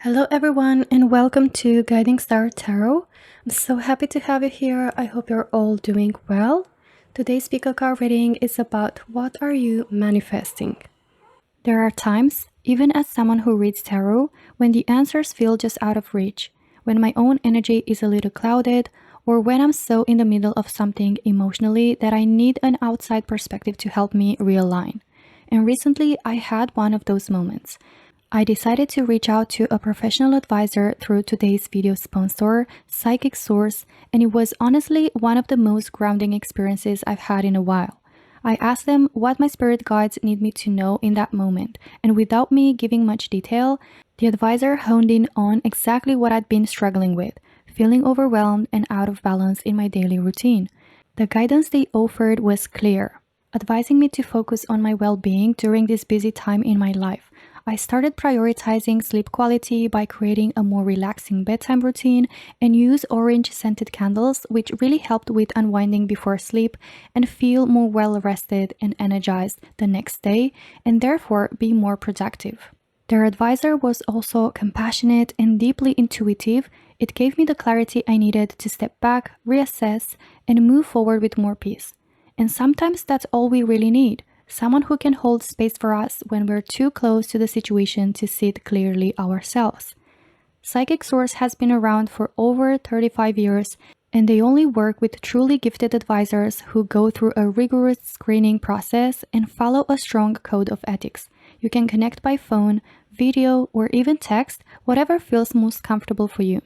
Hello everyone and welcome to Guiding Star Tarot. I'm so happy to have you here. I hope you're all doing well. Today's pick card reading is about what are you manifesting. There are times, even as someone who reads tarot, when the answers feel just out of reach, when my own energy is a little clouded, or when I'm so in the middle of something emotionally that I need an outside perspective to help me realign. And recently I had one of those moments. I decided to reach out to a professional advisor through today's video sponsor, Psychic Source, and it was honestly one of the most grounding experiences I've had in a while. I asked them what my spirit guides need me to know in that moment, and without me giving much detail, the advisor honed in on exactly what I'd been struggling with, feeling overwhelmed and out of balance in my daily routine. The guidance they offered was clear, advising me to focus on my well-being during this busy time in my life. I started prioritizing sleep quality by creating a more relaxing bedtime routine and use orange scented candles, which really helped with unwinding before sleep and feel more well rested and energized the next day, and therefore be more productive. Their advisor was also compassionate and deeply intuitive. It gave me the clarity I needed to step back, reassess, and move forward with more peace. And sometimes that's all we really need. Someone who can hold space for us when we're too close to the situation to see it clearly ourselves. Psychic Source has been around for over 35 years, and they only work with truly gifted advisors who go through a rigorous screening process and follow a strong code of ethics. You can connect by phone, video, or even text, whatever feels most comfortable for you.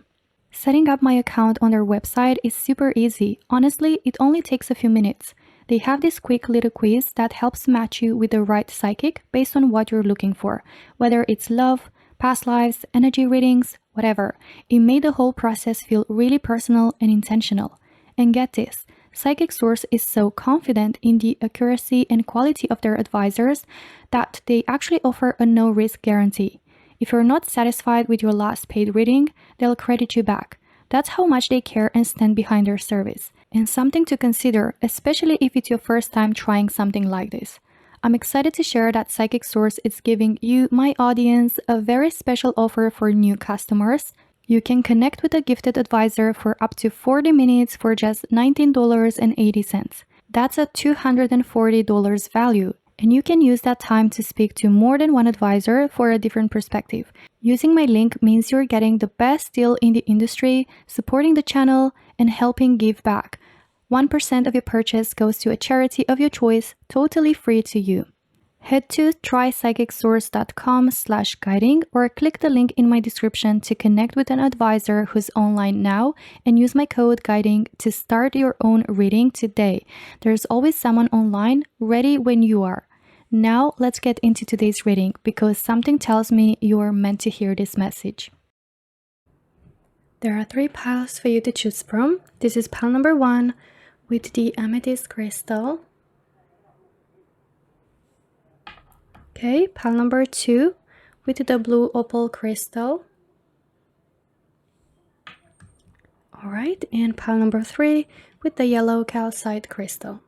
Setting up my account on their website is super easy. Honestly, it only takes a few minutes. They have this quick little quiz that helps match you with the right psychic based on what you're looking for, whether it's love, past lives, energy readings, whatever. It made the whole process feel really personal and intentional. And get this, Psychic Source is so confident in the accuracy and quality of their advisors that they actually offer a no-risk guarantee. If you're not satisfied with your last paid reading, they'll credit you back. That's how much they care and stand behind their service. And something to consider, especially if it's your first time trying something like this. I'm excited to share that Psychic Source is giving you, my audience, a very special offer for new customers. You can connect with a gifted advisor for up to 40 minutes for just $19.80. That's a $240 value. And you can use that time to speak to more than one advisor for a different perspective. Using my link means you're getting the best deal in the industry, supporting the channel, and helping give back. 1% of your purchase goes to a charity of your choice, totally free to you. Head to trypsychicsource.com/guiding or click the link in my description to connect with an advisor who's online now and use my code GUIDING to start your own reading today. There's always someone online ready when you are. Now let's get into today's reading because something tells me you're meant to hear this message. There are 3 piles for you to choose from. This is pile number 1 with the Amethyst crystal. Okay, pile number 2 with the blue Opal crystal. Alright, and pile number 3 with the yellow Calcite crystal.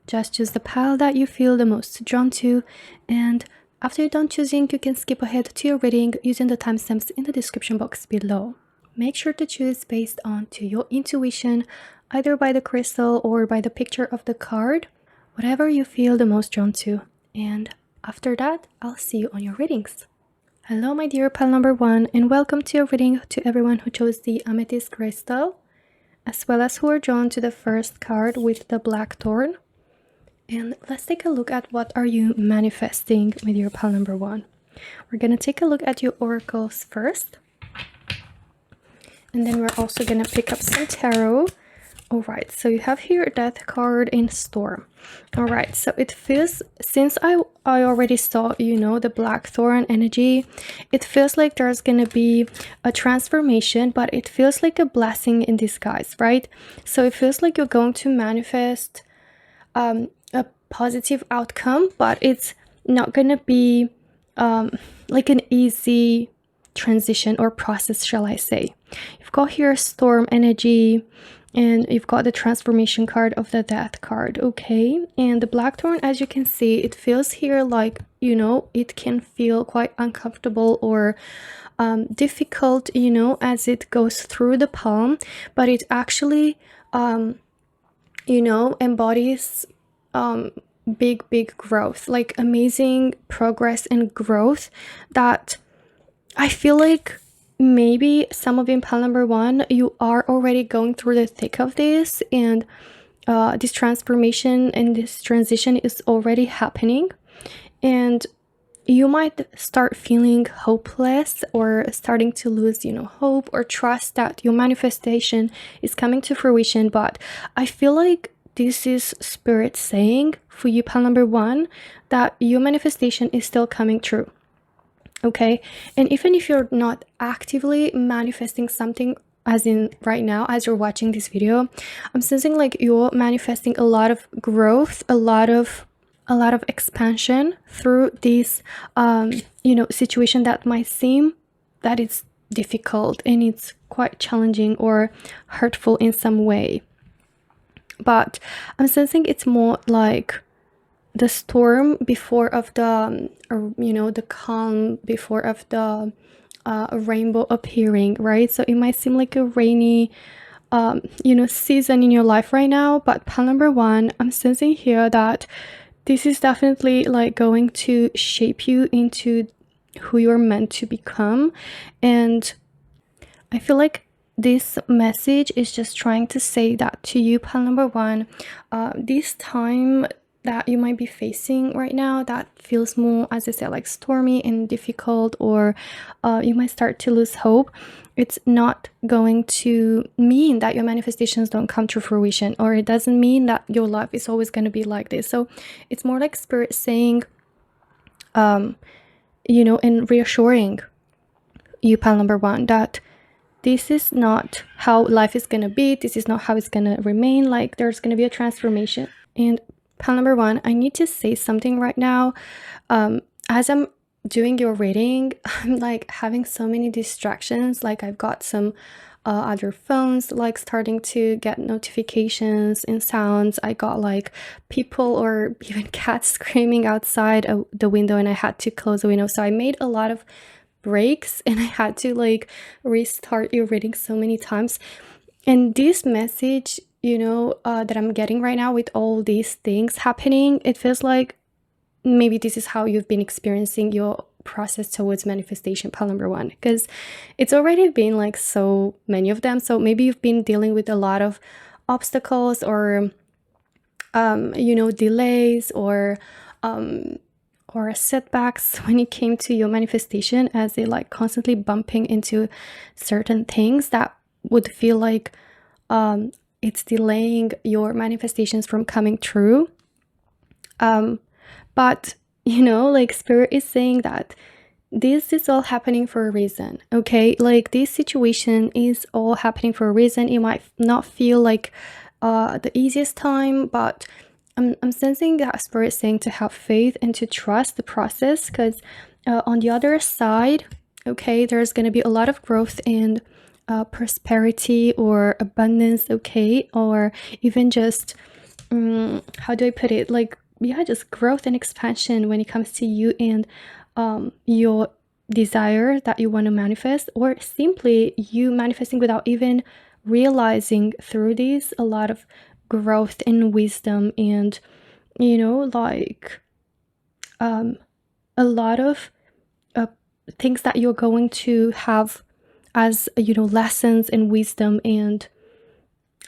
Just choose the pile that you feel the most drawn to, and after you're done choosing, you can skip ahead to your reading using the timestamps in the description box below. Make sure to choose based on to your intuition, either by the crystal or by the picture of the card, whatever you feel the most drawn to. And after that, I'll see you on your readings. Hello my dear pile number 1, and welcome to your reading to everyone who chose the Amethyst crystal, as well as who are drawn to the first card with the black thorn. And let's take a look at what are you manifesting with your pile number 1. We're going to take a look at your oracles first. And then we're also going to pick up some tarot. Alright, so you have here Death card in Storm. Alright, so it feels, since I already saw, the black thorn energy, it feels like there's going to be a transformation, but it feels like a blessing in disguise, right? So it feels like you're going to manifest a positive outcome, but it's not going to be like an easy transition or process, shall I say. You've got here storm energy, and you've got the transformation card of the death card. Okay, and the blackthorn, as you can see, it feels here like, you know, it can feel quite uncomfortable or difficult, you know, as it goes through the palm, but it actually you know, embodies big growth, like amazing progress and growth that I feel like maybe some of you in pile number 1, you are already going through the thick of this, and this transformation and this transition is already happening, and you might start feeling hopeless or starting to lose, you know, hope or trust that your manifestation is coming to fruition. But I feel like this is spirit saying for you, pile number 1, that your manifestation is still coming true. Okay, and even if you're not actively manifesting something, as in right now as you're watching this video, I'm sensing like you're manifesting a lot of growth, a lot of expansion through this you know, situation that might seem that it's difficult and it's quite challenging or hurtful in some way. But I'm sensing it's more like the storm before of the you know, the calm before of the rainbow appearing, right? So it might seem like a rainy you know, season in your life right now, but pile number 1, I'm sensing here that this is definitely like going to shape you into who you're meant to become. And I feel like this message is just trying to say that to you, pile number 1. This time that you might be facing right now that feels more, as I said, like stormy and difficult, or you might start to lose hope, it's not going to mean that your manifestations don't come to fruition, or it doesn't mean that your life is always going to be like this. So it's more like spirit saying you know, and reassuring you, pile number 1, that this is not how life is going to be, this is not how it's going to remain, like there's going to be a transformation. And pile number 1, I need to say something right now. As I'm doing your reading, I'm like having so many distractions. Like I've got some other phones like starting to get notifications and sounds. I got like people or even cats screaming outside the window, and I had to close the window. So I made a lot of breaks and I had to like restart your reading so many times. And this message, you know, that I'm getting right now with all these things happening, it feels like maybe this is how you've been experiencing your process towards manifestation, pile number 1, because it's already been like so many of them. So maybe you've been dealing with a lot of obstacles or you know, delays or setbacks when it came to your manifestation, as they like constantly bumping into certain things that would feel like it's delaying your manifestations from coming true. But you know, like spirit is saying that this is all happening for a reason. Okay, like this situation is all happening for a reason. It might not feel like the easiest time, but I'm sensing that spirit saying to have faith and to trust the process, because on the other side, okay, there's going to be a lot of growth and prosperity or abundance, okay, or even just how do I put it, like, yeah, just growth and expansion when it comes to you and your desire that you want to manifest, or simply you manifesting without even realizing through this a lot of growth and wisdom, and you know, like a lot of things that you're going to have as, you know, lessons and wisdom, and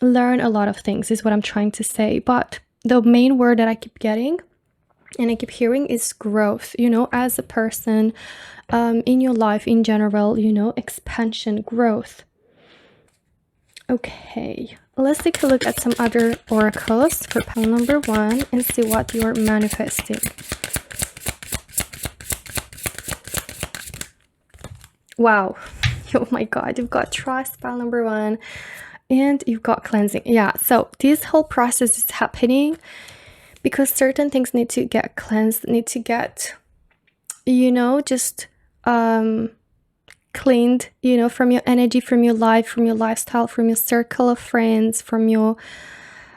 learn a lot of things is what I'm trying to say. But the main word that I keep getting and I keep hearing is growth, you know, as a person, in your life in general, you know, expansion, growth. Okay, let's take a look at some other oracles for pile number 1 and see what you're manifesting. Wow. Oh my god, you've got trust, pile number 1, and you've got cleansing. Yeah, so this whole process is happening because certain things need to get cleansed, need to get, you know, just cleaned, you know, from your energy, from your life, from your lifestyle, from your circle of friends, from your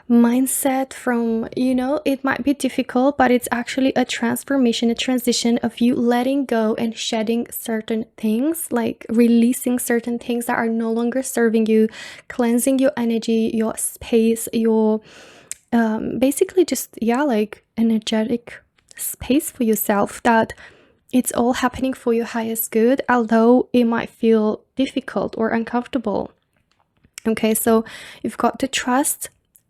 mindset, from, you know, it might be difficult, but it's actually a transformation, a transition of you letting go and shedding certain things, like releasing certain things that are no longer serving you, cleansing your energy, your space, your basically just, yeah, like energetic space for yourself, that it's all happening for your highest good, although it might feel difficult or uncomfortable. Okay, so you've got to trust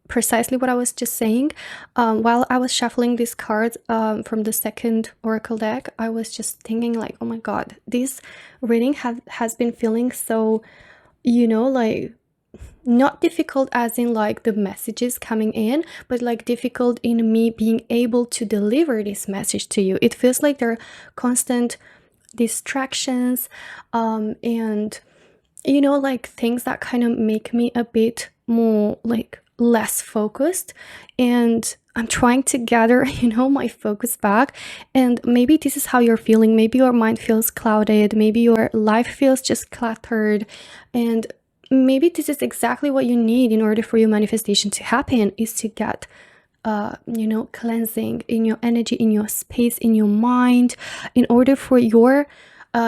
precisely what I was just saying. While I was shuffling these cards from the second oracle deck, I was just thinking like, oh my god, this reading has been feeling so, you know, like not difficult as in like the messages coming in, but like difficult in me being able to deliver this message to you. It feels like there are constant distractions and, you know, like things that kind of make me a bit more like less focused, and I'm trying to gather, you know, my focus back. And maybe this is how you're feeling. Maybe your mind feels clouded, maybe your life feels just cluttered, and maybe this is exactly what you need in order for your manifestation to happen, is to get you know, cleansing in your energy, in your space, in your mind, in order for your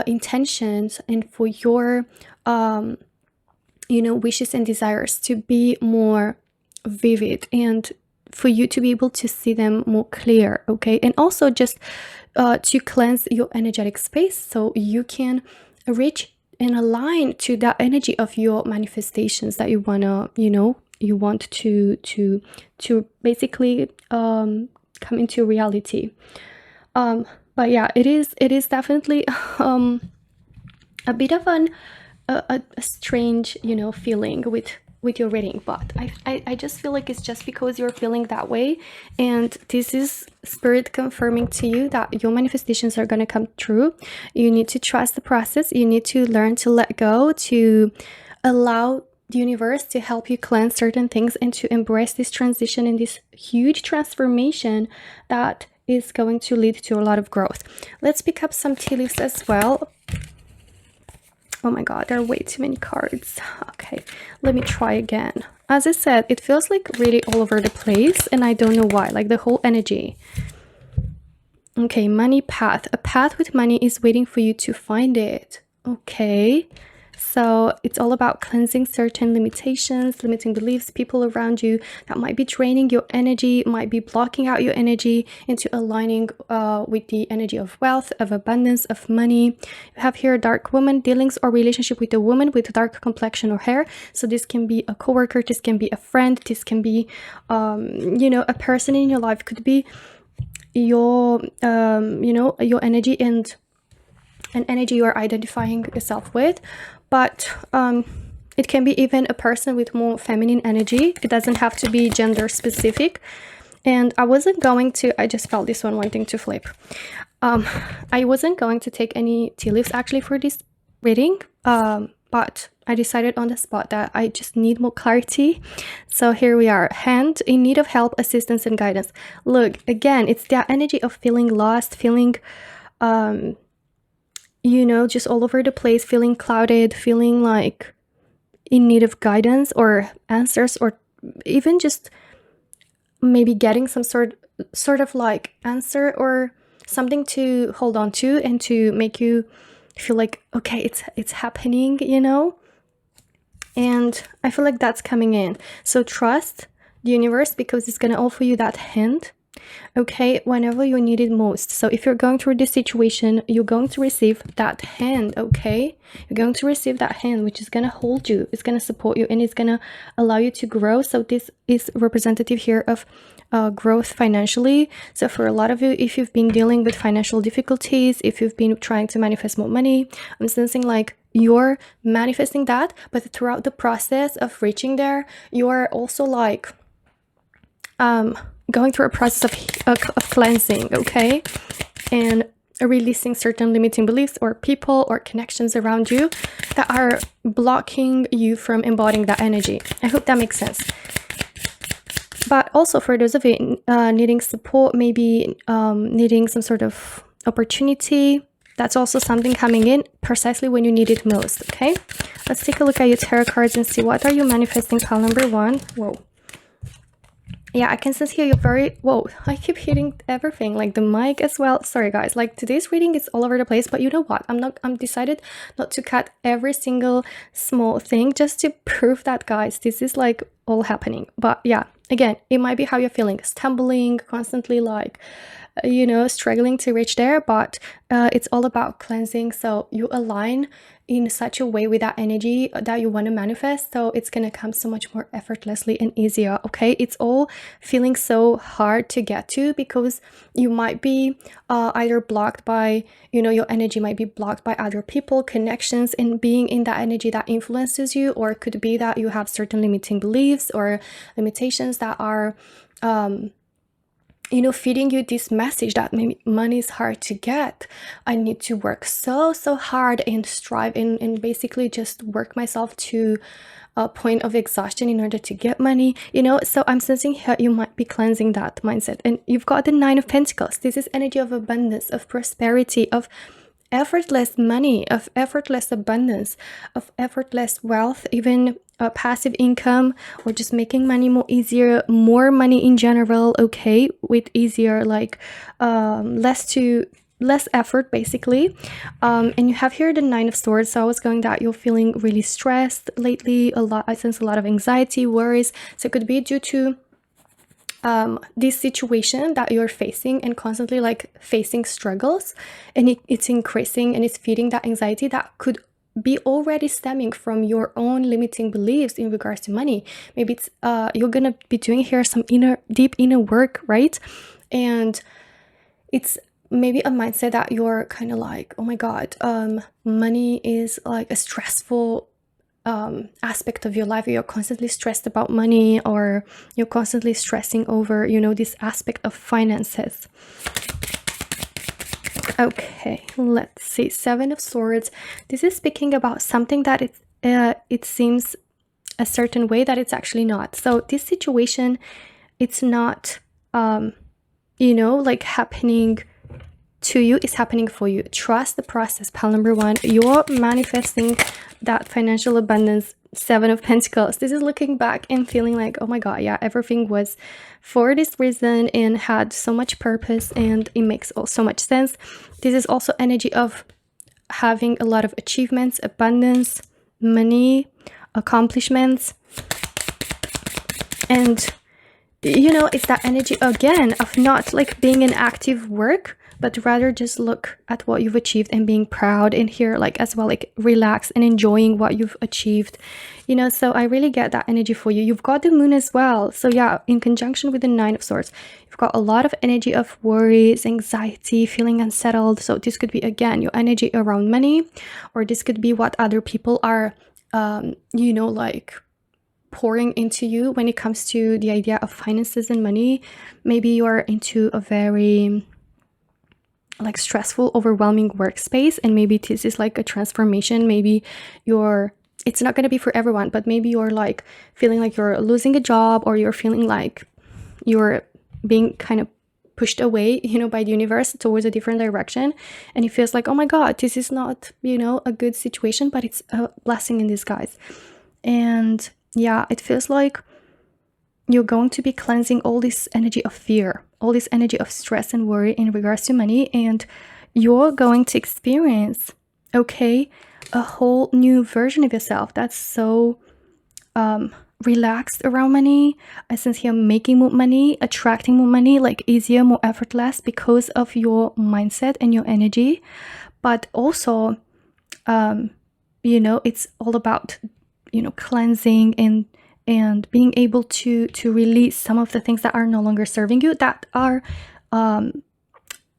intentions and for your you know, wishes and desires to be more vivid, and for you to be able to see them more clear. Okay, and also just to cleanse your energetic space so you can reach and align to that energy of your manifestations that you wanna, you know, you want to basically come into reality. But yeah, it is definitely a bit of a strange, you know, feeling with your reading, but I just feel like it's just because you're feeling that way, and this is spirit confirming to you that your manifestations are going to come true. You need to trust the process. You need to learn to let go, to allow the universe to help you cleanse certain things, and to embrace this transition and this huge transformation that is going to lead to a lot of growth. Let's pick up some tea leaves as well. Oh my god, there are way too many cards. Okay, let me try again. As I said, it feels like really all over the place, and I don't know why, like the whole energy. Okay, money path. A path with money is waiting for you to find it. Okay, so it's all about cleansing certain limitations, limiting beliefs, people around you that might be draining your energy, might be blocking out your energy, into aligning with the energy of wealth, of abundance, of money. You have here a dark woman, dealings or relationship with a woman with dark complexion or hair. So this can be a coworker, this can be a friend, this can be you know, a person in your life. Could be your you know, your energy and an energy you are identifying yourself with. But it can be even a person with more feminine energy. It doesn't have to be gender specific. And I wasn't going to, I just felt this one wanting to flip. I wasn't going to take any tea leaves actually for this reading, but I decided on the spot that I just need more clarity. So here we are. Hand in need of help, assistance, and guidance. Look, again, it's that energy of feeling lost, feeling you know, just all over the place, feeling clouded, feeling like in need of guidance or answers, or even just maybe getting some sort of like answer or something to hold on to, and to make you feel like, okay, it's happening, you know. And I feel like that's coming in. So trust the universe, because it's gonna offer you that hint, okay, whenever you need it most. So if you're going through this situation, you're going to receive that hand, okay? You're going to receive that hand, which is going to hold you, it's going to support you, and it's going to allow you to grow. So this is representative here of growth financially. So for a lot of you, if you've been dealing with financial difficulties, if you've been trying to manifest more money, I'm sensing like you're manifesting that, but throughout the process of reaching there, you are also like going through a process of cleansing, okay, and releasing certain limiting beliefs or people or connections around you that are blocking you from embodying that energy. I hope that makes sense. But also for those of you needing support, maybe needing some sort of opportunity, That's also something coming in precisely when you need it most. Okay, let's take a look at your tarot cards and see what are you manifesting. Pile number 1. Whoa. Yeah, I can sense here you're very, whoa, I keep hitting everything, like the mic as well. Sorry guys, like today's reading is all over the place, but you know what? I'm decided not to cut every single small thing just to prove that, guys, this is like all happening. But yeah, again, it might be how you're feeling, stumbling, constantly like, you know, struggling to reach there, but it's all about cleansing. So you align in such a way with that energy that you want to manifest, so it's gonna come so much more effortlessly and easier. Okay, it's all feeling so hard to get to because you might be either blocked by, you know, your energy might be blocked by other people, connections, and being in that energy that influences you, or it could be that you have certain limiting beliefs or limitations that are you know, feeding you this message that maybe money is hard to get. I need to work so hard and strive and basically just work myself to a point of exhaustion in order to get money, you know. So I'm sensing here you might be cleansing that mindset. And you've got the 9 of Pentacles. This is energy of abundance, of prosperity, of effortless money, of effortless abundance, of effortless wealth, even passive income, or just making money more easier, more money in general. Okay, with easier, like less effort basically. And you have here the 9 of Swords. So I was going that you're feeling really stressed lately, a lot. I sense a lot of anxiety, worries. So it could be due to this situation that you're facing and constantly like facing struggles, and it's increasing and it's feeding that anxiety that could be already stemming from your own limiting beliefs in regards to money. Maybe it's you're gonna be doing here some deep inner work, right? And it's maybe a mindset that you're kind of like, oh my god, money is like a stressful aspect of your life. You're constantly stressed about money, or you're constantly stressing over, you know, this aspect of finances. Okay, let's see. 7 of Swords. This is speaking about something that it seems a certain way that it's actually not. So this situation, it's not you know, like happening to you, is happening for you. Trust the process. Pile number 1. You're manifesting that financial abundance. 7 of Pentacles. This is looking back and feeling like, oh my god, yeah, everything was for this reason and had so much purpose, and it makes so much sense. This is also energy of having a lot of achievements, abundance, money, accomplishments, and you know, it's that energy again of not like being in active work, but rather just look at what you've achieved and being proud, and here like as well, like relax and enjoying what you've achieved, you know. So I really get that energy for you. You've got the Moon as well, so yeah, in conjunction with the 9 of Swords, you've got a lot of energy of worries, anxiety, feeling unsettled. So this could be again your energy around money, or this could be what other people are you know, like pouring into you when it comes to the idea of finances and money. Maybe you're into a very like stressful, overwhelming workspace, and maybe this is like a transformation. Maybe it's not going to be for everyone, but maybe you're like feeling like you're losing a job, or you're feeling like you're being kind of pushed away, you know, by the universe towards a different direction, and it feels like, oh my god, this is not, you know, a good situation, but it's a blessing in disguise. And yeah, it feels like you're going to be cleansing all this energy of fear, all this energy of stress and worry in regards to money, and you're going to experience, okay, a whole new version of yourself that's so relaxed around money. I sense here making more money, attracting more money, like easier, more effortless because of your mindset and your energy. But also you know, it's all about, you know, cleansing and being able to release some of the things that are no longer serving you, that are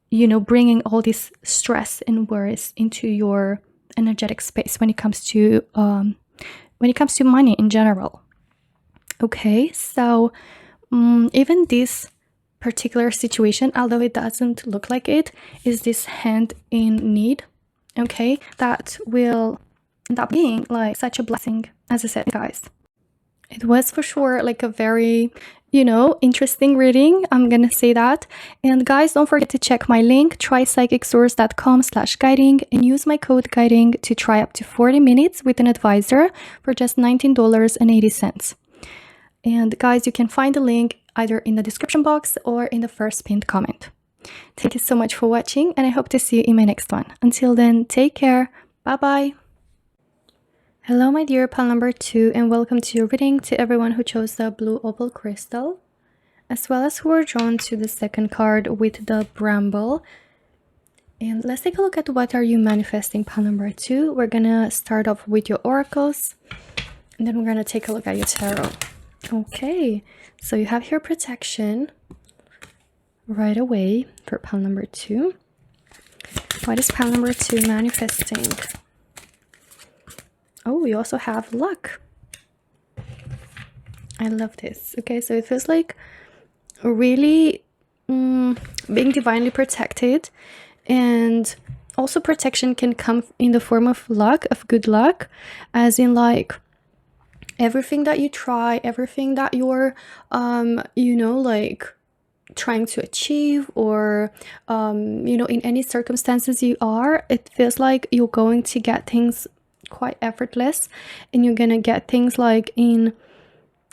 you know, bringing all this stress and worries into your energetic space when it comes to money in general. Okay, so even this particular situation, although it doesn't look like it, is this hand in need, okay, that will end up being like such a blessing, as I said, guys. It was for sure like a very, interesting reading. I'm gonna say that. And guys, don't forget to check my link, trypsychicsource.com/guiding, and use my code guiding to try up to 40 minutes with an advisor for just $19.80. And guys, you can find the link either in the description box or in the first pinned comment. Thank you so much for watching, and I hope to see you in my next one. Until then, take care. Bye-bye. Hello, my dear pal number 2, and welcome to your reading to everyone who chose the blue opal crystal, as well as who are drawn to the second card with the bramble. And let's take a look at what are you manifesting, pal number 2. We're gonna start off with your oracles, and then we're gonna take a look at your tarot. Okay, so you have here protection right away for pal number 2. What is pal number 2 manifesting? Oh, we also have luck. I love this. Okay, so it feels like really being divinely protected, and also protection can come in the form of luck, of good luck, as in like everything that you try, everything that you're like trying to achieve, or in any circumstances you are, it feels like you're going to get things quite effortless, and you're gonna get things like in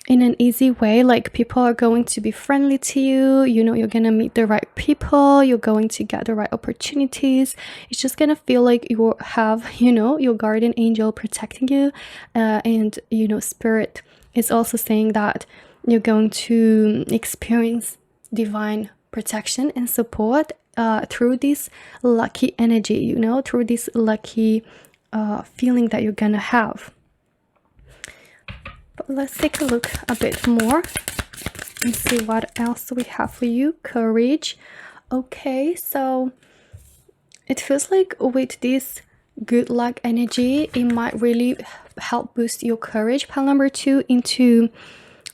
an easy way. Like people are going to be friendly to you, you're gonna meet the right people, you're going to get the right opportunities. It's just gonna feel like you have your guardian angel protecting you, and spirit is also saying that you're going to experience divine protection and support through this lucky energy, through this lucky feeling that you're gonna have. But let's take a look a bit more and see what else we have for you. Courage. Okay, so it feels like with this good luck energy, it might really help boost your courage, pal number 2, into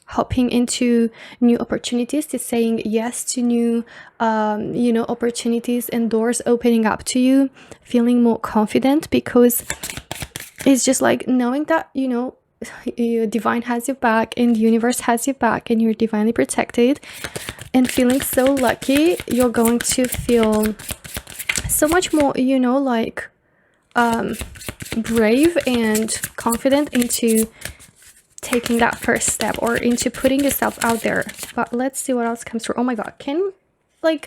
hopping into new opportunities, to saying yes to new opportunities and doors opening up to you, feeling more confident, because it's just like knowing that your divine has your back and the universe has your back and you're divinely protected, and feeling so lucky. You're going to feel so much more brave and confident into taking that first step, or into putting yourself out there. But let's see what else comes through. Oh my god,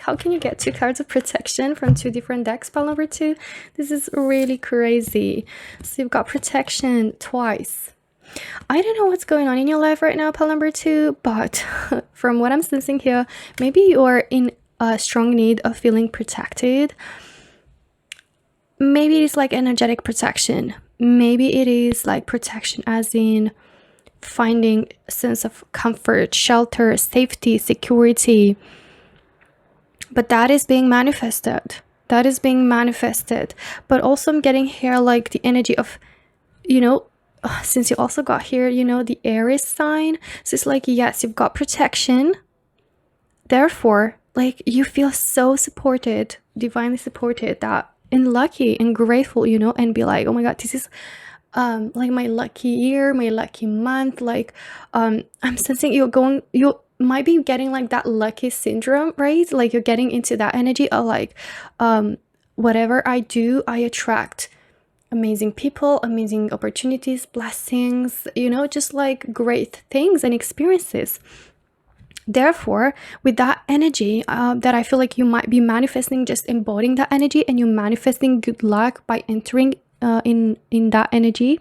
how can you get 2 cards of protection from 2 different decks, pal number 2? This is really crazy. So you've got protection twice. I don't know what's going on in your life right now, pal number 2, but from what I'm sensing here, maybe you're in a strong need of feeling protected. Maybe it's like energetic protection. Maybe it is like protection as in finding a sense of comfort, shelter, safety, security. But that is being manifested. That is being manifested. But also I'm getting here like the energy of, since you also got here, the Aries sign. So it's like, yes, you've got protection. Therefore, like you feel so supported, divinely supported, that and lucky and grateful, and be like, oh my god, this is like my lucky year, my lucky month. Like I'm sensing you might be getting like that lucky syndrome, right? Like you're getting into that energy of like whatever I do, I attract amazing people, amazing opportunities, blessings, just like great things and experiences. Therefore, with that energy that I feel like you might be manifesting, just embodying that energy, and you're manifesting good luck by entering in that energy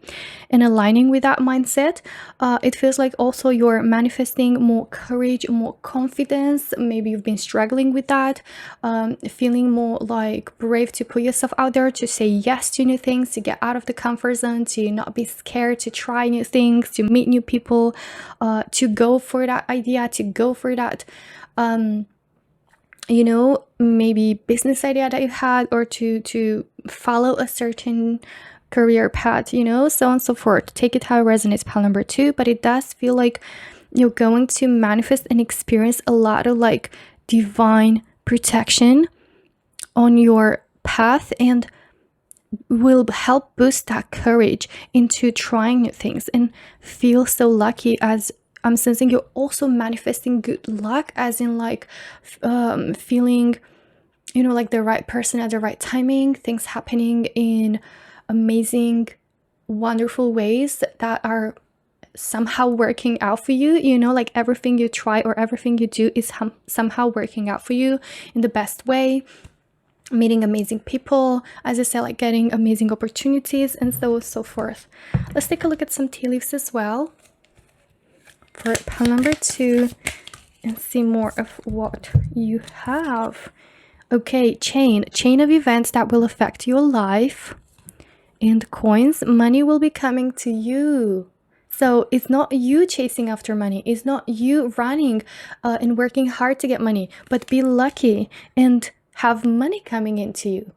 and aligning with that mindset. It feels like also you're manifesting more courage, more confidence. Maybe you've been struggling with that, feeling more like brave to put yourself out there, to say yes to new things, to get out of the comfort zone, to not be scared, to try new things, to meet new people, to go for that idea, to go for that maybe business idea that you had, or to follow a certain career path, so on and so forth. Take it how it resonates, pal number 2. But it does feel like you're going to manifest and experience a lot of like divine protection on your path, and will help boost that courage into trying new things and feel so lucky. As I'm sensing, you're also manifesting good luck, as in like feeling, like the right person at the right timing, things happening in amazing, wonderful ways that are somehow working out for you, like everything you try or everything you do is somehow working out for you in the best way. Meeting amazing people, as I said, like getting amazing opportunities, and so on and so forth. Let's take a look at some tea leaves as well for pile number 2 and see more of what you have. Okay, chain of events that will affect your life. And coins, money will be coming to you. So it's not you chasing after money. It's not you running and working hard to get money, but be lucky and have money coming into you.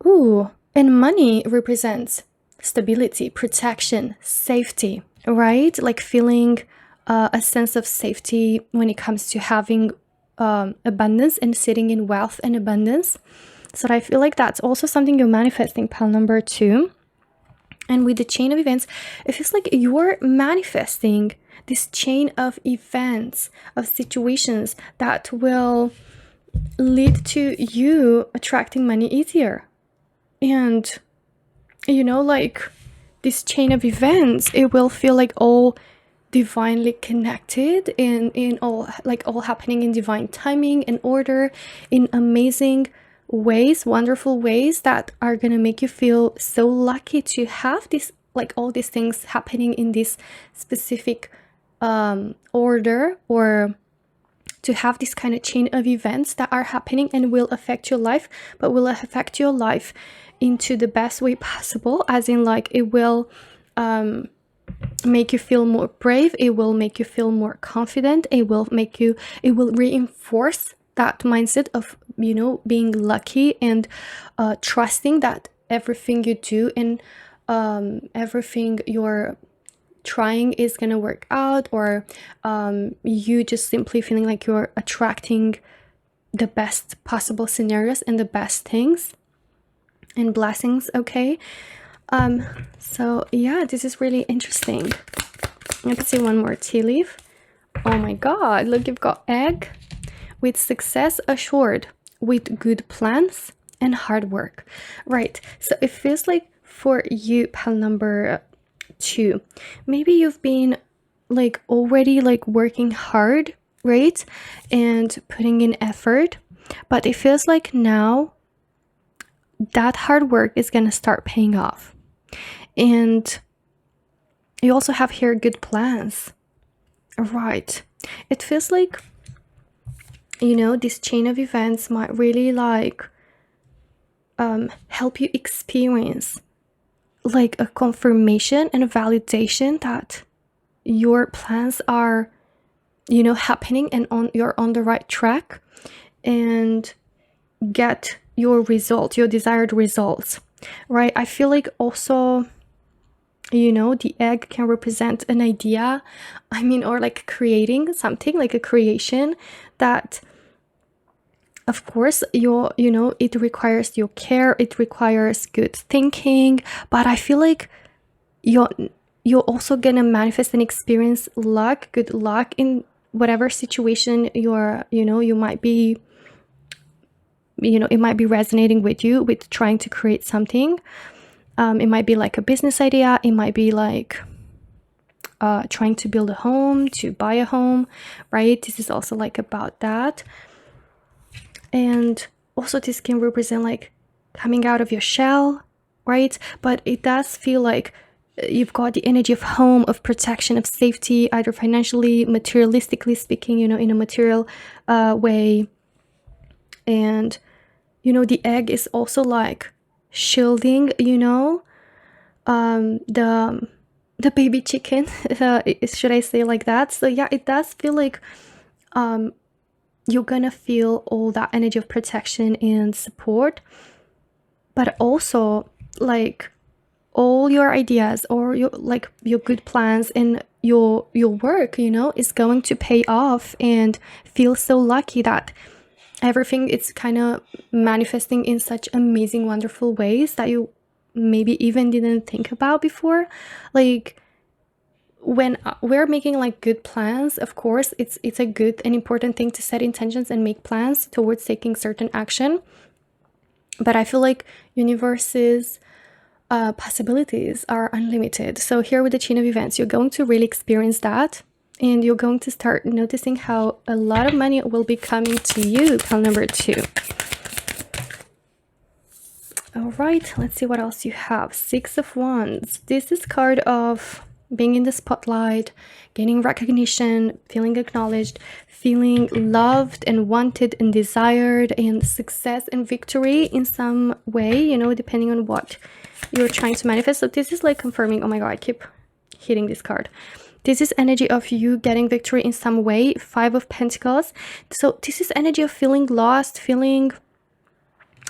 Ooh, and money represents stability, protection, safety, right? Like feeling a sense of safety when it comes to having abundance and sitting in wealth and abundance. So I feel like that's also something you're manifesting, pile number 2. And with the chain of events, it feels like you're manifesting this chain of events, of situations that will lead to you attracting money easier. And, like this chain of events, it will feel like all divinely connected and in all happening in divine timing and order, in amazing ways, wonderful ways that are gonna make you feel so lucky to have this, like all these things happening in this specific order, or to have this kind of chain of events that are happening and will affect your life, but will affect your life into the best way possible, as in like it will make you feel more brave, it will make you feel more confident, it will reinforce that mindset of being lucky and trusting that everything you do and everything you're trying is gonna work out, or you just simply feeling like you're attracting the best possible scenarios and the best things and blessings. Okay, so yeah, this is really interesting. Let's see one more tea leaf. Oh my god, look, you've got egg with success assured, with good plans and hard work. Right, so it feels like for you, pile number 2, maybe you've been like already like working hard, right, and putting in effort, but it feels like now that hard work is gonna start paying off. And you also have here good plans, right? It feels like this chain of events might really like help you experience like a confirmation and a validation that your plans are happening and you're on the right track, and get your result, your desired results, right? I feel like also the egg can represent an idea, or like creating something, like a creation that of course it requires your care, it requires good thinking, but I feel like you're also gonna manifest and experience luck, good luck in whatever situation you might be, it might be resonating with you with trying to create something. It might be like a business idea, it might be like trying to build a home, to buy a home, right? This is also like about that. And also this can represent like coming out of your shell, right? But it does feel like you've got the energy of home, of protection, of safety, either financially, materialistically speaking, in a material way. And the egg is also like shielding the baby chicken, should I say like that? So yeah, it does feel like you're gonna feel all that energy of protection and support, but also like all your ideas or your good plans and your work is going to pay off, and feel so lucky that everything is kind of manifesting in such amazing, wonderful ways that you maybe even didn't think about before. Like when we're making like good plans, of course it's a good and important thing to set intentions and make plans towards taking certain action, but I feel like universe's possibilities are unlimited. So here with the chain of events, you're going to really experience that, and you're going to start noticing how a lot of money will be coming to you. Pile number 2. All right, let's see what else you have. 6 of Wands. This is card of being in the spotlight, gaining recognition, feeling acknowledged, feeling loved and wanted and desired, and success and victory in some way, you know, depending on what you're trying to manifest. So this is like confirming, oh my god, I keep hitting this card. This is energy of you getting victory in some way. 5 of Pentacles. So this is energy of feeling lost, feeling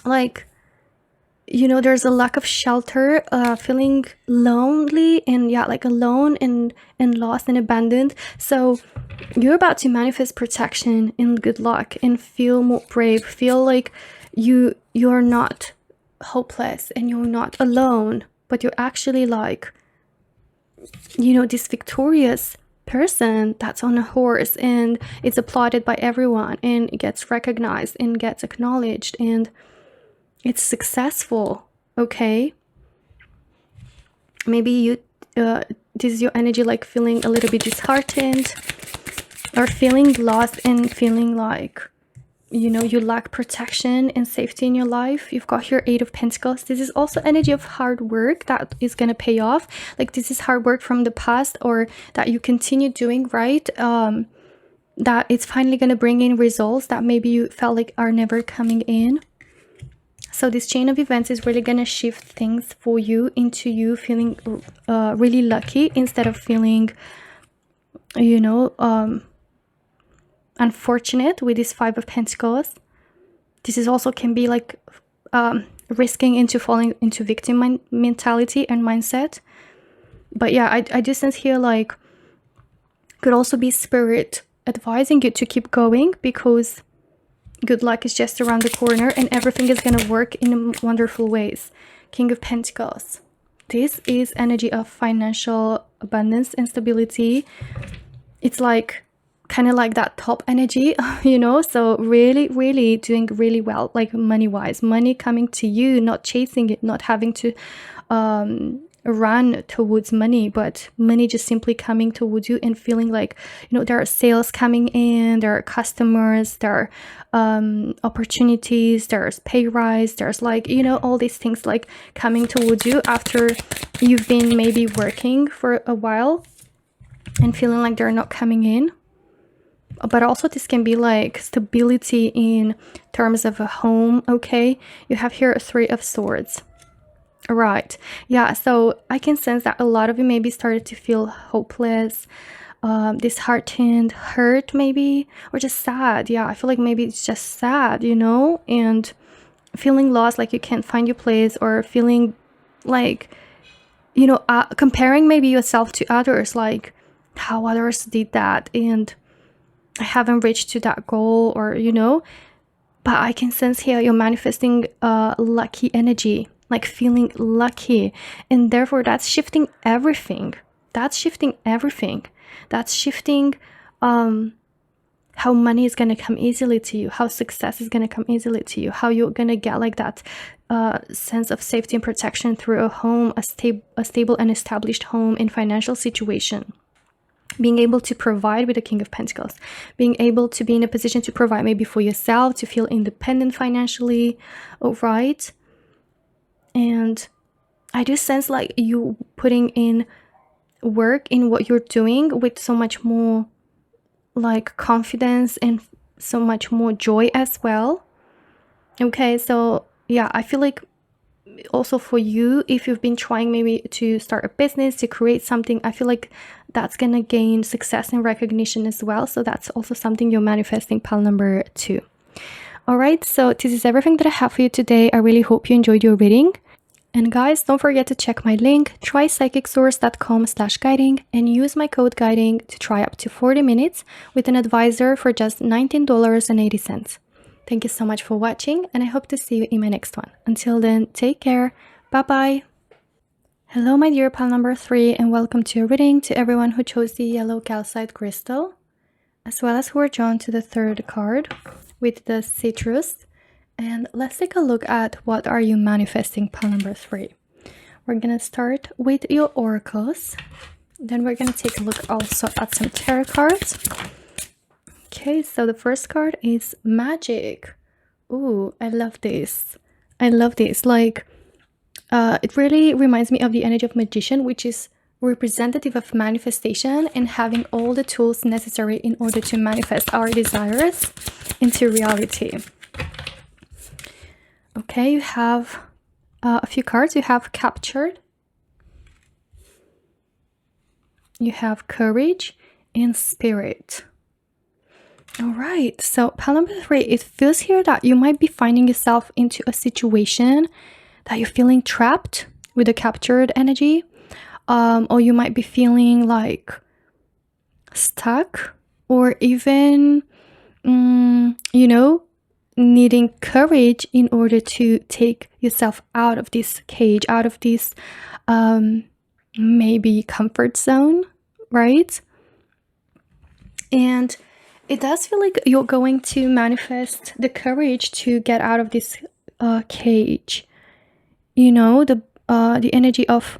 like, you know, there's a lack of shelter, feeling lonely, and yeah, like alone and lost and abandoned. So you're about to manifest protection and good luck and feel more brave, feel like you're not hopeless and you're not alone, but you're actually like, you know, this victorious person that's on a horse, and it's applauded by everyone, and it gets recognized and gets acknowledged, and it's successful. Okay, maybe you this is your energy, like feeling a little bit disheartened or feeling lost and feeling like, you know, you lack protection and safety in your life. You've got here 8 of Pentacles. This is also energy of hard work that is going to pay off. Like this is hard work from the past, or that you continue doing, right? That it's finally going to bring in results that maybe you felt like are never coming in. So this chain of events is really going to shift things for you into you feeling really lucky, instead of feeling, you know, unfortunate with this 5 of Pentacles. This is also can be like risking into falling into victim mentality and mindset. But yeah, I do sense here like could also be spirit advising you to keep going, because good luck is just around the corner and everything is going to work in wonderful ways. King of Pentacles. This is energy of financial abundance and stability. It's like kind of like that top energy, you know, so really doing really well, like money wise, money coming to you, not chasing it, not having to run towards money, but money just simply coming towards you, and feeling like, you know, there are sales coming in, there are customers, there are opportunities, there's pay rise, there's like, you know, all these things like coming towards you after you've been maybe working for a while and feeling like they're not coming in. But also this can be like stability in terms of a home. Okay, you have here a 3 of Swords. Right, yeah, so I can sense that a lot of you maybe started to feel hopeless, disheartened, hurt maybe, or just sad. Yeah, I feel like maybe it's just sad, you know, and feeling lost, like you can't find your place, or feeling like, you know, comparing maybe yourself to others, like how others did that and I haven't reached to that goal, or, you know. But I can sense here you're manifesting lucky energy, like feeling lucky, and therefore that's shifting everything. That's shifting everything. That's shifting how money is going to come easily to you, how success is going to come easily to you, how you're going to get like that sense of safety and protection through a home, a stable and established home and financial situation. Being able to provide with the King of Pentacles, being able to be in a position to provide maybe for yourself, to feel independent financially, right? And I do sense like you putting in work in what you're doing with so much more like confidence and so much more joy as well. Okay, so yeah, I feel like also for you, if you've been trying maybe to start a business, to create something, I feel like that's gonna gain success and recognition as well. So that's also something you're manifesting, pile number 2. All right, so this is everything that I have for you today. I really hope you enjoyed your reading. And guys, don't forget to check my link, trypsychicsource.com/guiding, and use my code guiding to try up to 40 minutes with an advisor for just $19.80. Thank you so much for watching, and I hope to see you in my next one. Until then, take care. Bye-bye. Hello, my dear pal number 3, and welcome to your reading to everyone who chose the yellow calcite crystal, as well as who are drawn to the third card with the citrus. And let's take a look at what are you manifesting, pal number 3. We're gonna start with your oracles. Then we're gonna take a look also at some tarot cards. Okay, so the first card is magic. Ooh, I love this. I love this. Like, it really reminds me of the energy of magician, which is representative of manifestation and having all the tools necessary in order to manifest our desires into reality. Okay, you have a few cards. You have captured, you have courage, and spirit. All right, so pile number 3, it feels here that you might be finding yourself into a situation that you're feeling trapped with the captured energy, or you might be feeling like stuck, or even you know, needing courage in order to take yourself out of this cage, out of this maybe comfort zone, right? And it does feel like you're going to manifest the courage to get out of this cage. You know, the energy of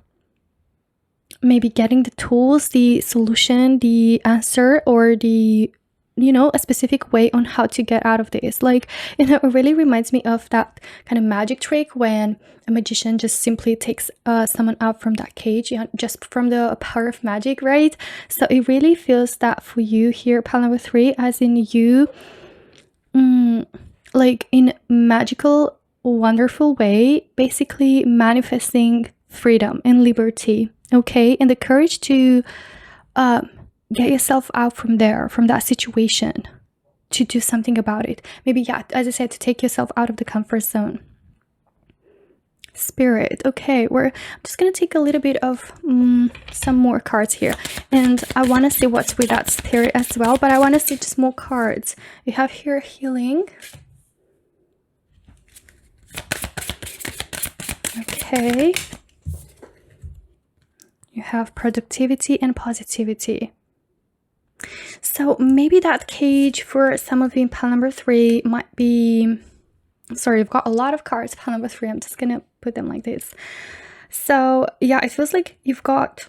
maybe getting the tools, the solution, the answer, or the, you know, a specific way on how to get out of this. Like, you know, it really reminds me of that kind of magic trick when a magician just simply takes someone out from that cage, you know, just from the power of magic, right? So it really feels that for you here, pile number 3, as in you, like in magical, wonderful way, basically manifesting freedom and liberty, okay? And the courage to get yourself out from there, from that situation, to do something about it. Maybe, yeah, as I said, to take yourself out of the comfort zone. Spirit. Okay, I'm just gonna take a little bit of some more cards here, and I want to see what's with that spirit as well, but I want to see just more cards. We have here healing. Okay, you have productivity and positivity. So maybe that cage for some of you in pile number 3 might be, sorry, I've got a lot of cards, pile number 3, I'm just gonna put them like this. So yeah, it feels like you've got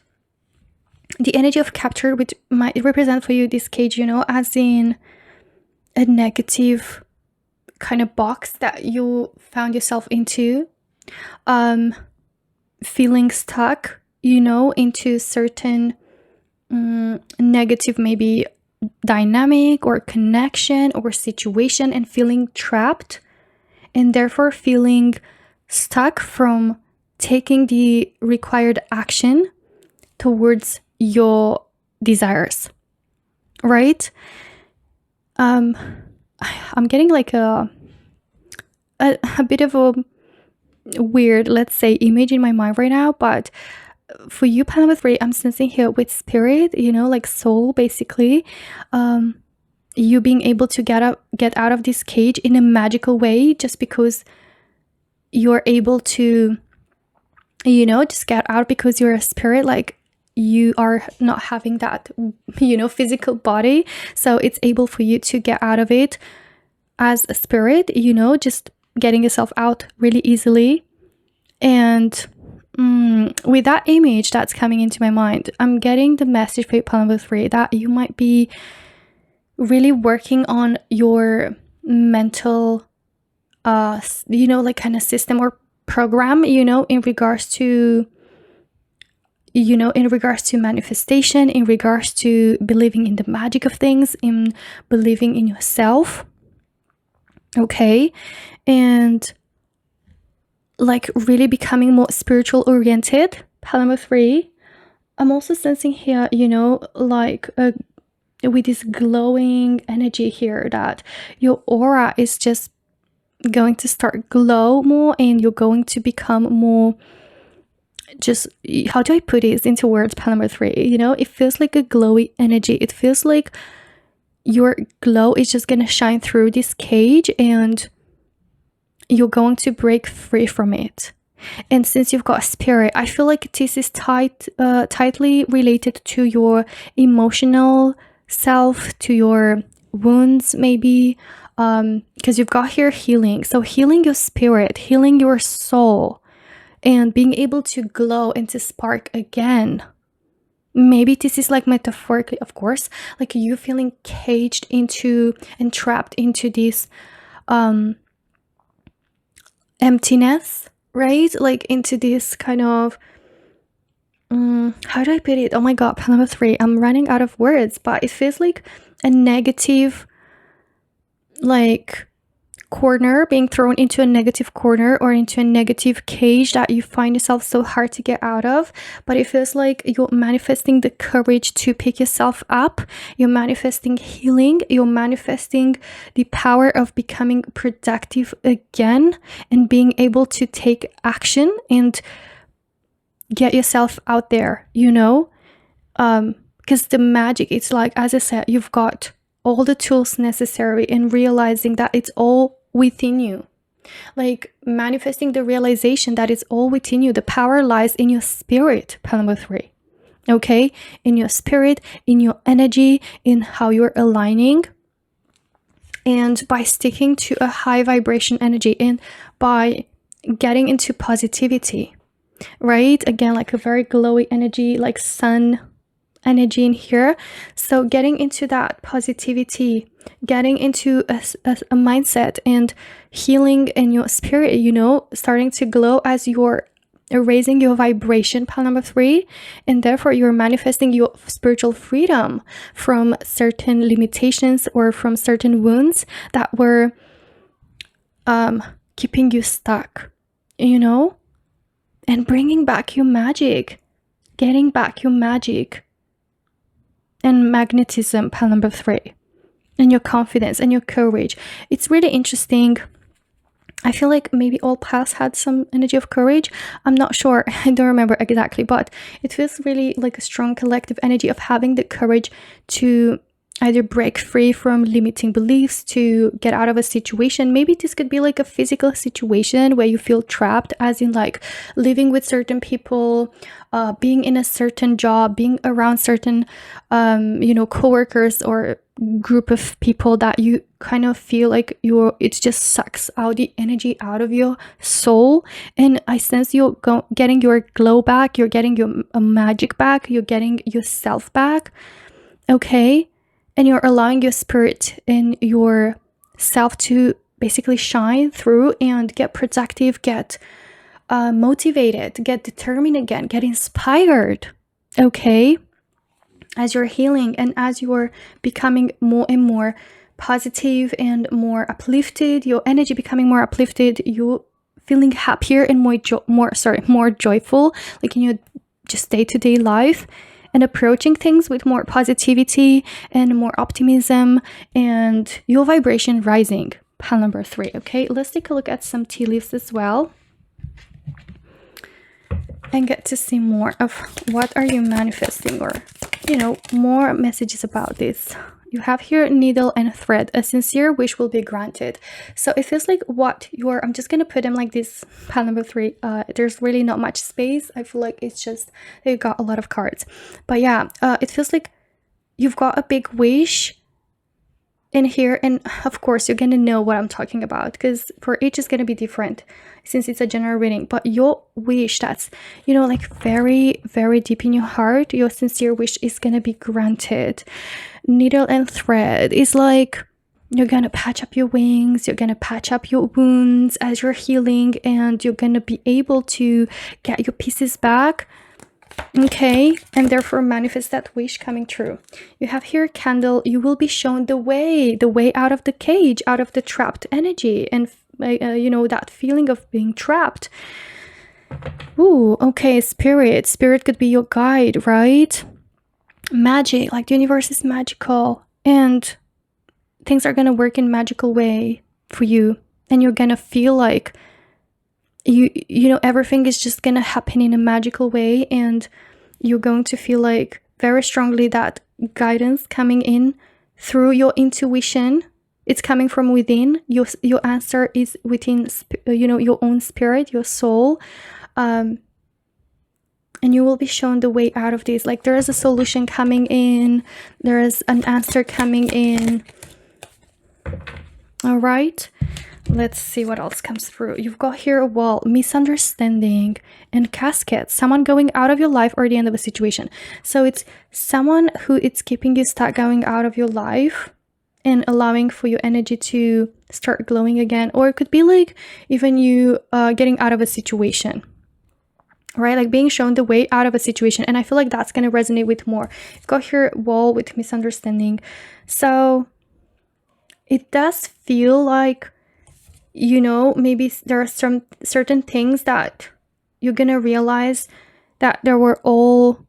the energy of capture, which might represent for you this cage, you know, as in a negative kind of box that you found yourself into, feeling stuck, you know, into certain negative maybe dynamic or connection or situation, and feeling trapped, and therefore feeling stuck from taking the required action towards your desires, right? I'm getting like a bit of a weird, let's say, image in my mind right now, but for you, pile number 3, I'm sensing here with spirit, you know, like soul, basically, you being able to get out of this cage in a magical way, just because you're able to, you know, just get out because you're a spirit, like you are not having that, you know, physical body, so it's able for you to get out of it as a spirit, you know, just getting yourself out really easily. And with that image that's coming into my mind, I'm getting the message for pile number 3 that you might be really working on your mental you know, like kind of system or program, you know, in regards to, you know, in regards to manifestation, in regards to believing in the magic of things, in believing in yourself, okay? And like really becoming more spiritual oriented, pile number 3. I'm also sensing here, you know, like with this glowing energy here, that your aura is just going to start glow more, and you're going to become more, just, how do I put it into words, pile number 3, you know, it feels like a glowy energy. It feels like your glow is just gonna shine through this cage and you're going to break free from it. And since you've got spirit, I feel like this is tightly related to your emotional self, to your wounds maybe, because you've got here healing. So healing your spirit, healing your soul, and being able to glow and to spark again. Maybe this is like metaphorically, of course, like you feeling caged into and trapped into this emptiness, right? Like into this kind of how do I put it? Oh my god, number 3, I'm running out of words, but it feels like a negative, like, corner, being thrown into a negative corner or into a negative cage that you find yourself so hard to get out of. But it feels like you're manifesting the courage to pick yourself up, you're manifesting healing, you're manifesting the power of becoming productive again and being able to take action and get yourself out there, you know, because the magic, it's like, as I said, you've got all the tools necessary and realizing that it's all within you, like manifesting the realization that it's all within you. The power lies in your spirit, number 3. Okay, in your spirit, in your energy, in how you're aligning, and by sticking to a high vibration energy and by getting into positivity, right? Again, like a very glowy energy, like sun energy in here. So getting into that positivity, getting into a mindset and healing in your spirit, you know, starting to glow as you're raising your vibration, pile number 3, and therefore you're manifesting your spiritual freedom from certain limitations or from certain wounds that were keeping you stuck, you know, and bringing back your magic, getting back your magic and magnetism, pile number 3, and your confidence and your courage. It's really interesting. I feel like maybe all paths had some energy of courage. I'm not sure. I don't remember exactly, but it feels really like a strong collective energy of having the courage to either break free from limiting beliefs, to get out of a situation. Maybe this could be like a physical situation where you feel trapped, as in like living with certain people, being in a certain job, being around certain, coworkers or group of people that you kind of feel like it just sucks out the energy out of your soul. And I sense you're getting your glow back, you're getting your magic back, you're getting yourself back. Okay. And you're allowing your spirit and your self to basically shine through and get productive, get motivated, get determined again, get inspired. Okay? As you're healing and as you're becoming more and more positive and more uplifted, your energy becoming more uplifted, you feeling happier and more joyful, like in your just day-to-day life, and approaching things with more positivity and more optimism, and your vibration rising. Pile number 3. Okay, let's take a look at some tea leaves as well and get to see more of what are you manifesting, or more messages about this. You have here needle and thread. A sincere wish will be granted. So it feels like I'm just gonna put them like this, pile number 3. There's really not much space. I feel like it's just they got a lot of cards, but yeah, it feels like you've got a big wish in here, and of course you're gonna know what I'm talking about because for each is gonna be different since it's a general reading. But your wish that's like very, very deep in your heart, your sincere wish is gonna be granted. Needle and thread is like you're gonna patch up your wings, you're gonna patch up your wounds as you're healing, and you're gonna be able to get your pieces back. Okay, and therefore manifest that wish coming true. You have here candle. You will be shown the way out of the cage, out of the trapped energy, and that feeling of being trapped. Ooh, okay, spirit could be your guide, right? Magic, like the universe is magical and things are gonna work in magical way for you, and you're gonna feel like everything is just gonna happen in a magical way, and you're going to feel like very strongly that guidance coming in through your intuition. It's coming from within. Your answer is within, your own spirit, your soul. And you will be shown the way out of this. Like, there is a solution coming in. There is an answer coming in. All right. Let's see what else comes through. You've got here a wall, misunderstanding, and casket. Someone going out of your life or the end of a situation. So it's someone who it's keeping you stuck going out of your life and allowing for your energy to start glowing again. Or it could be like even you getting out of a situation. Right, like being shown the way out of a situation. And I feel like that's going to resonate with more. You've got here wall with misunderstanding. So it does feel like, maybe there are some certain things that you're going to realize that they were all,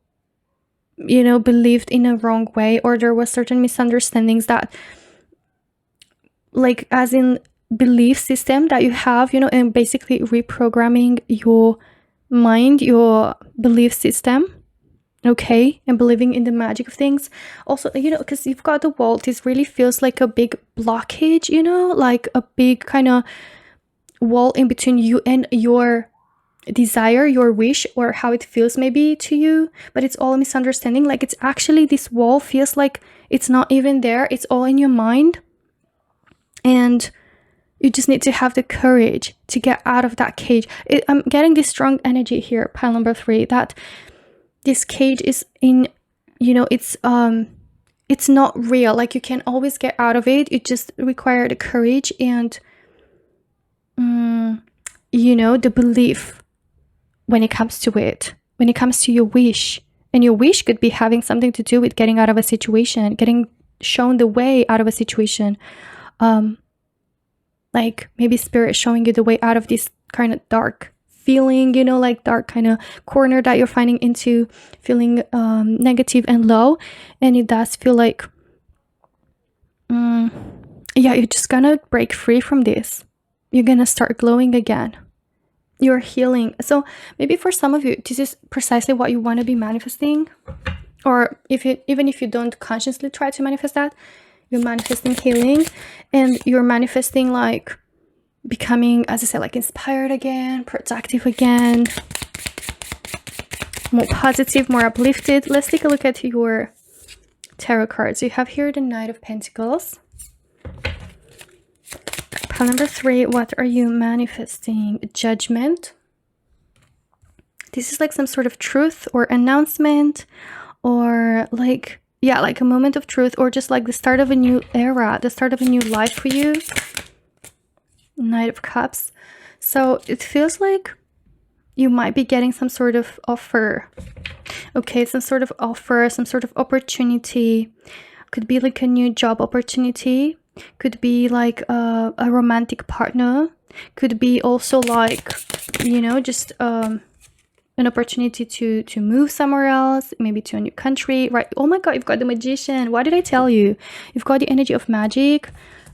believed in a wrong way, or there was certain misunderstandings that, like, as in belief system that you have, and basically reprogramming your mind, your belief system, okay, and believing in the magic of things. Also, because you've got the wall, this really feels like a big blockage, like a big kind of wall in between you and your desire, your wish, or how it feels maybe to you, but it's all a misunderstanding. Like, it's actually, this wall feels like it's not even there, it's all in your mind, and you just need to have the courage to get out of that cage. I'm getting this strong energy here, pile number 3, that this cage is in, it's not real. Like, you can always get out of it. It just requires the courage and, the belief when it comes to it, when it comes to your wish. And your wish could be having something to do with getting out of a situation, getting shown the way out of a situation. Like maybe spirit showing you the way out of this kind of dark feeling, like dark kind of corner that you're finding into, feeling negative and low. And it does feel like, you're just gonna break free from this. You're gonna start glowing again. You're healing. So maybe for some of you, this is precisely what you want to be manifesting. Or even if you don't consciously try to manifest that, you're manifesting healing, and you're manifesting like becoming, as I said, like inspired again, productive again, more positive, more uplifted. Let's take a look at your tarot cards. You have here the Knight of Pentacles. Pile number 3, what are you manifesting? Judgment. This is like some sort of truth or announcement, or like, like a moment of truth, or just like the start of a new era, the start of a new life for you. Knight of Cups. So it feels like you might be getting some sort of offer. Okay, some sort of offer, some sort of opportunity. Could be like a new job opportunity. Could be like a romantic partner. Could be also like, just an opportunity to move somewhere else, maybe to a new country, right? Oh my god, you've got the Magician. What did I tell you? You've got the energy of magic.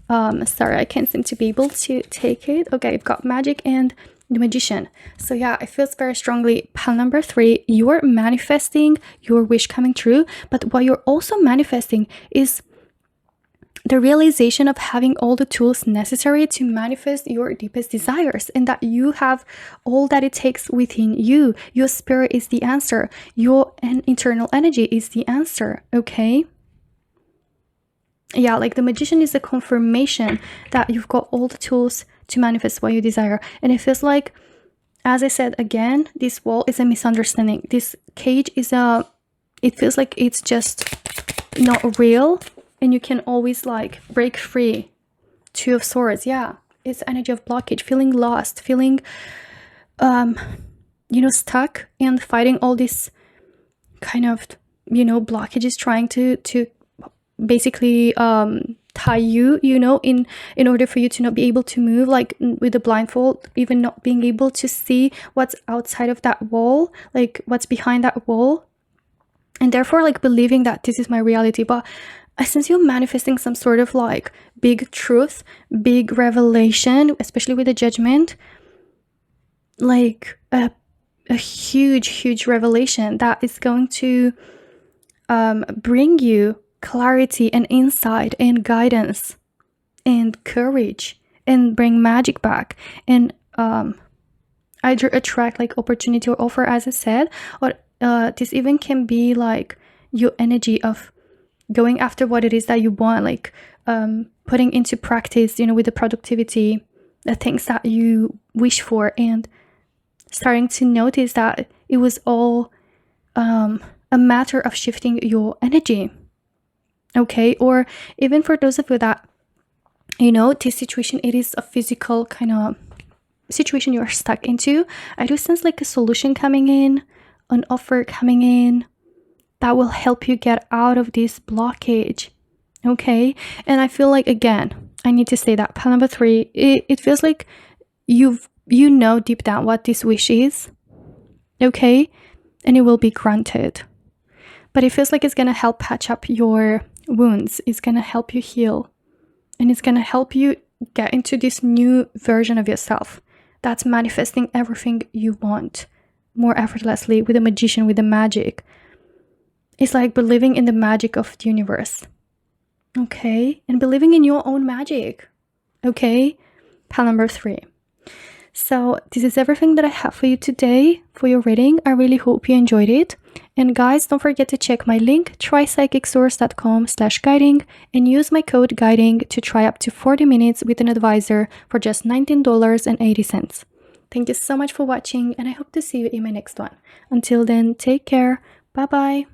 Sorry, I can't seem to be able to take it. Okay, you've got magic and the Magician. So yeah, it feels very strongly. Pile number 3, you're manifesting your wish coming true, but what you're also manifesting is the realization of having all the tools necessary to manifest your deepest desires, and that you have all that it takes within you. Your spirit is the answer. Your internal energy is the answer, okay? Yeah, like the Magician is a confirmation that you've got all the tools to manifest what you desire. And it feels like, as I said again, this wall is a misunderstanding. This cage is it feels like it's just not real, and you can always like break free. 2 of Swords. Yeah, it's energy of blockage, feeling lost, feeling stuck, and fighting all these kind of blockages, trying to basically tie you, in order for you to not be able to move, like with a blindfold, even not being able to see what's outside of that wall, like what's behind that wall, and therefore like believing that this is my reality. But since you're manifesting some sort of like big truth, big revelation, especially with the Judgment, like a huge revelation that is going to bring you clarity and insight and guidance and courage and bring magic back and either attract like opportunity or offer, as I said, or this even can be like your energy of going after what it is that you want, like putting into practice, with the productivity, the things that you wish for, and starting to notice that it was all a matter of shifting your energy. Okay, or even for those of you that, this situation, it is a physical kind of situation you're stuck into. I do sense like a solution coming in, an offer coming in that will help you get out of this blockage. Okay, and I feel like, again, I need to say that pile number 3, it feels like you know deep down what this wish is. Okay, and it will be granted, but it feels like it's gonna help patch up your wounds. It's gonna help you heal, and it's gonna help you get into this new version of yourself that's manifesting everything you want more effortlessly, with a magician, with the magic. It's like believing in the magic of the universe. Okay, and believing in your own magic. Okay, pile number 3. So this is everything that I have for you today for your reading. I really hope you enjoyed it. And guys, don't forget to check my link, trypsychicsource.com/guiding, and use my code guiding to try up to 40 minutes with an advisor for just $19.80. Thank you so much for watching, and I hope to see you in my next one. Until then, take care. Bye bye.